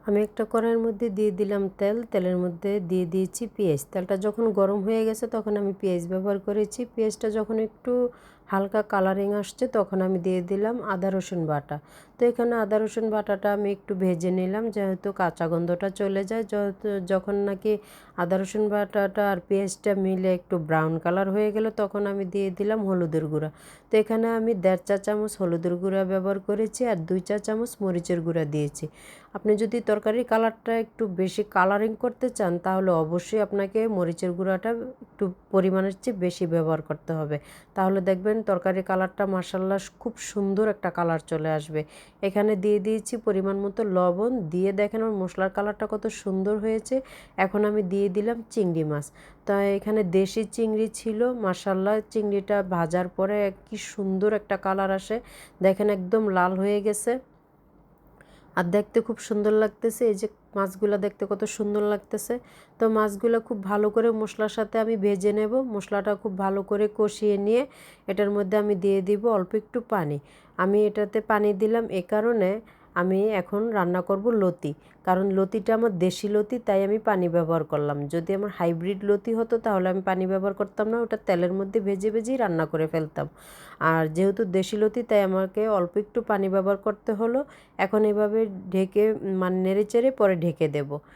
আমি একটা কড়াইয়ের মধ্যে দিয়ে দিলাম তেল, তেলের মধ্যে দিয়ে দিয়েছি পেঁয়াজ। তেলটা যখন গরম হয়ে গেছে তখন আমি পেঁয়াজ ব্যবহার করেছি। পেঁয়াজটা যখন একটু হালকা কালারিং আসছে তখন আমি দিয়ে দিলাম আদা রসুন বাটা। তো এখানে আদা রসুন বাটাটা আমি একটু ভেজে নিলাম, যেহেতু কাঁচা গন্ধটা চলে যায়। যখন নাকি আদা রসুন বাটাটা আর পেঁয়াজটা মিলে একটু ব্রাউন কালার হয়ে গেল তখন আমি দিয়ে দিলাম হলুদের গুঁড়া। তো এখানে আমি 1.5 চা চামচ হলুদের গুঁড়া ব্যবহার করেছি আর 2 চা চামচ মরিচের গুঁড়া দিয়েছি। আপনি যদি তরকারির কালারটা একটু বেশি কালারিং করতে চান তাহলে অবশ্যই আপনাকে মরিচের গুঁড়াটা একটু পরিমাণের চেয়ে বেশি ব্যবহার করতে হবে। তাহলে দেখবেন তরকারির কালারটা মাশাআল্লাহ খুব সুন্দর একটা কালার চলে আসবে। এখানে দিয়ে দিয়েছি পরিমাণ মতো লবণ, দিয়ে দেখেন আমার মশলার কালারটা কত সুন্দর হয়েছে। এখন আমি দিয়ে দিলাম চিংড়ি মাছ। তা এখানে দেশি চিংড়ি ছিল, মাশাআল্লাহ চিংড়িটা ভাজার পরে কি সুন্দর একটা কালার আসে। দেখেন একদম লাল হয়ে গেছে আর দেখতে খুব সুন্দর লাগতেছে। এই যে মাছগুলো দেখতে কত সুন্দর লাগতেছে। তো মাছগুলো খুব ভালো করে মশলার সাথে আমি ভেজে নেব। মশলাটা খুব ভালো করে কষিয়ে নিয়ে এটার মধ্যে আমি দিয়ে দিব অল্প একটু পানি। আমি এটাতে পানি দিলাম এ কারণে, আমি এখন রান্না করব লতি। কারণ লতিটা আমার দেশি লতি, তাই আমি পানি ব্যবহার করলাম। যদি আমার হাইব্রিড লতি হতো তাহলে আমি পানি ব্যবহার করতাম না, ওটা তেলের মধ্যে ভেজে ভেজেই রান্না করে ফেলতাম। আর যেহেতু দেশি লতি তাই আমাকে অল্প একটু পানি ব্যবহার করতে হলো। এখন এভাবে ঢেকে মানে নেড়েচেড়ে পরে ঢেকে দেব।